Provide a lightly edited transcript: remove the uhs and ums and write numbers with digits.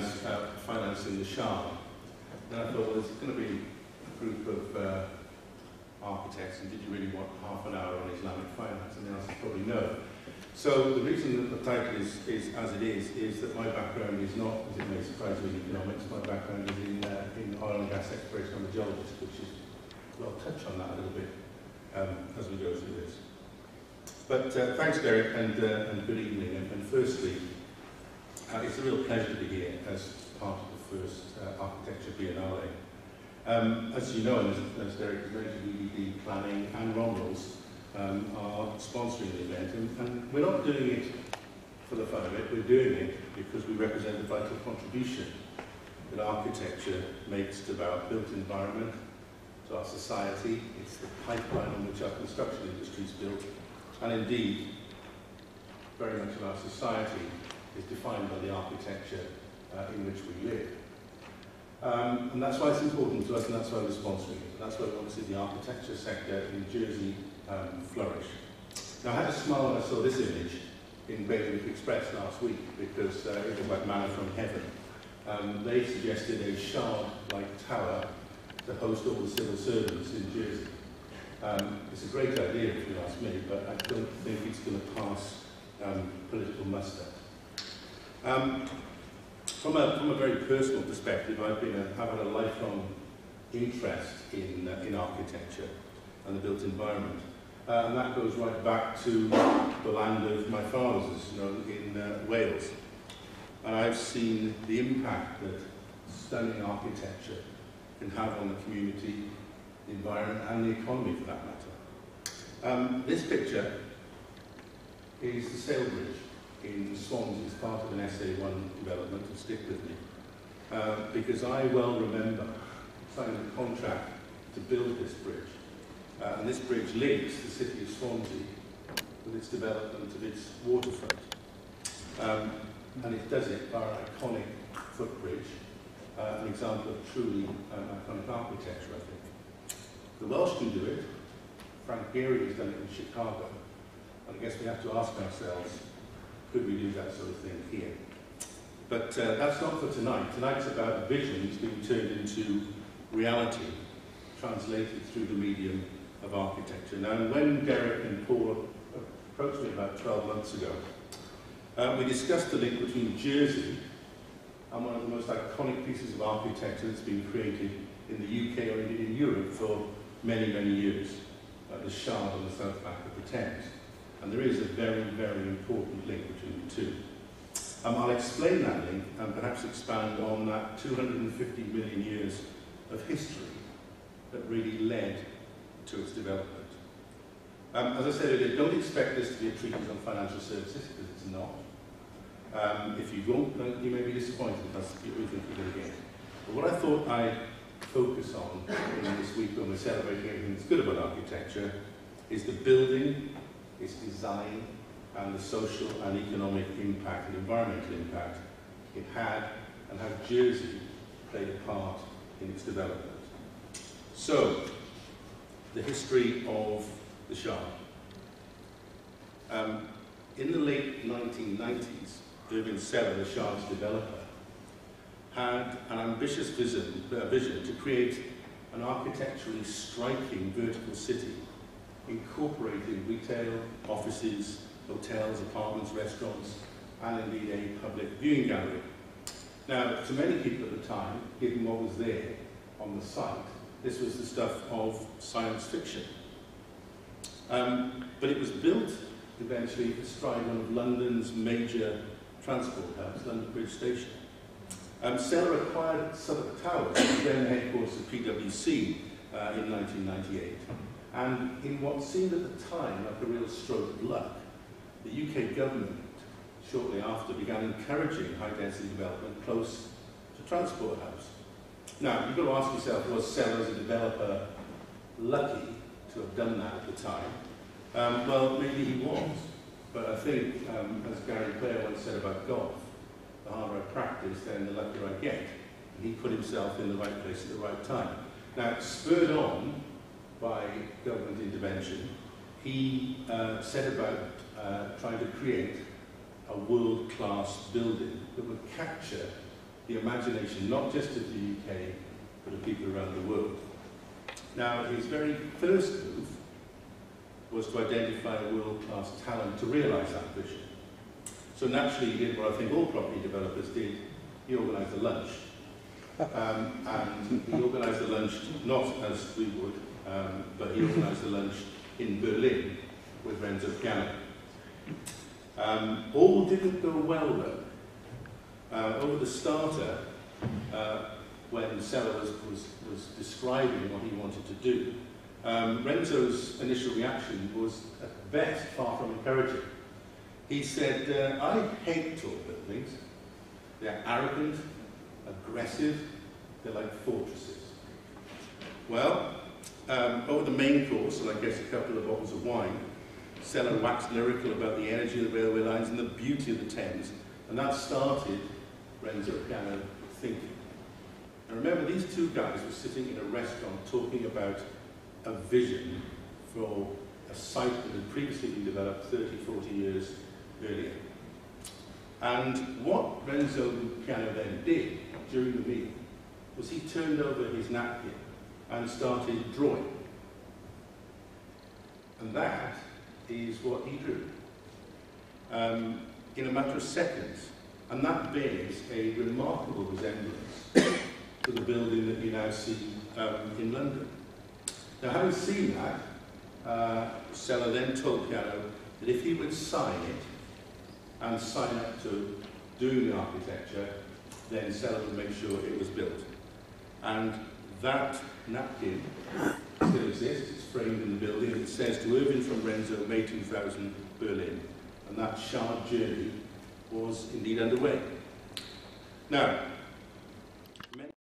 as financing the Shah. And I thought, well, there's going to be a group of architects, and did you really want half an hour on Islamic finance? And the answer is probably no. So the reason that the title is as it is that my background is not, as it may surprise you, in economics. My background is in oil and gas exploration. I'm a geologist, which is, well, I'll touch on that a little bit as we go through this. But thanks, Derek, and good evening. And firstly, it's a real pleasure to be here as part of the first Architecture Biennale. As you know, and as Derek has mentioned, EDD Planning and Rommel's are sponsoring the event, and we're not doing it for the fun of it. We're doing it because we represent the vital contribution that architecture makes to our built environment, to our society. It's the pipeline on which our construction industry is built, and indeed, very much of our society is defined by the architecture in which we live. And that's why it's important to us, and that's why we're sponsoring it. And that's why we want to see the architecture sector in Jersey flourish. Now, I had a smile when I saw this image in Bailiwick Express last week, because it was like manna from heaven. They suggested a shard-like tower to host all the civil servants in Jersey. It's a great idea, if you ask me, but I don't think it's going to pass political muster. From a very personal perspective, I've had a lifelong interest in architecture and the built environment. And that goes right back to the land of my fathers, as you know, in Wales. And I've seen the impact that stunning architecture can have on the community, the environment, and the economy, for that matter. This picture is the Sail Bridge in Swansea. It's part of an SA1 development, and stick with me. Because I well remember signing a contract to build this bridge. And this bridge links the city of Swansea with its development of its waterfront. And it does it by an iconic footbridge, an example of truly iconic architecture, I think. The Welsh can do it. Frank Gehry has done it in Chicago. And I guess we have to ask ourselves, could we do that sort of thing here? But that's not for tonight. Tonight's about visions being turned into reality, translated through the medium of architecture. Now, when Derek and Paul approached me about 12 months ago, we discussed the link between Jersey and one of the most iconic pieces of architecture that's been created in the UK or indeed in Europe for many, many years, the Shard on the south bank of the Thames. And there is a very, very important link between the two. I'll explain that link and perhaps expand on that 250 million years of history that really led to its development. As I said earlier, don't expect this to be a treatise on financial services, because it's not. If you don't, then you may be disappointed if that's what you think you're going to get. But what I thought I'd focus on in this week when we're celebrating everything that's good about architecture is the building, its design, and the social and economic impact and environmental impact it had, and how Jersey played a part in its development. So, the history of the Shard. In the late 1990s, Irving Seller, the Shard's developer, had an ambitious vision to create an architecturally striking vertical city, incorporating retail, offices, hotels, apartments, restaurants, and indeed a public viewing gallery. Now, to many people at the time, given what was there on the site, this was the stuff of science fiction. But it was built eventually astride one of London's major transport hubs, London Bridge Station. Seller acquired Southwark Towers, then the headquarters of PwC, in 1998. And in what seemed at the time like a real stroke of luck, the UK government, shortly after, began encouraging high-density development close to transport hubs. Now, you've got to ask yourself, was Seller as a developer lucky to have done that at the time? Well, maybe he was. But I think, as Gary Player once said about golf, the harder I practice, then the luckier I get. And he put himself in the right place at the right time. Now, spurred on by government intervention, he set about trying to create a world-class building that would capture the imagination, not just of the UK, but of people around the world. Now, his very first move was to identify a world-class talent to realise that vision. So naturally, he did what I think all property developers did. He organised a lunch. And he organised a lunch not as we would, but he organised a lunch in Berlin with Renzo Piano. All didn't go well though. Over the starter, when Seller was describing what he wanted to do, Renzo's initial reaction was at best far from encouraging. He said, I hate tall buildings. They're arrogant, aggressive, they're like fortresses. Well, over the main course, and I guess a couple of bottles of wine, Seller waxed lyrical about the energy of the railway lines and the beauty of the Thames, and that started Renzo Piano thinking. And remember, these two guys were sitting in a restaurant talking about a vision for a site that had previously been developed 30, 40 years earlier. And what Renzo Piano then did during the meal was he turned over his napkin and started drawing. And that is what he drew in a matter of seconds. And that bears a remarkable resemblance to the building that you now see in London. Now, having seen that, Seller then told Piano that if he would sign it and sign up to doing the architecture, then Seller would make sure it was built. And that napkin still exists. It's framed in the building. It says, to Irving from Renzo, May 2000, Berlin. And that Shard journey was indeed underway. Now,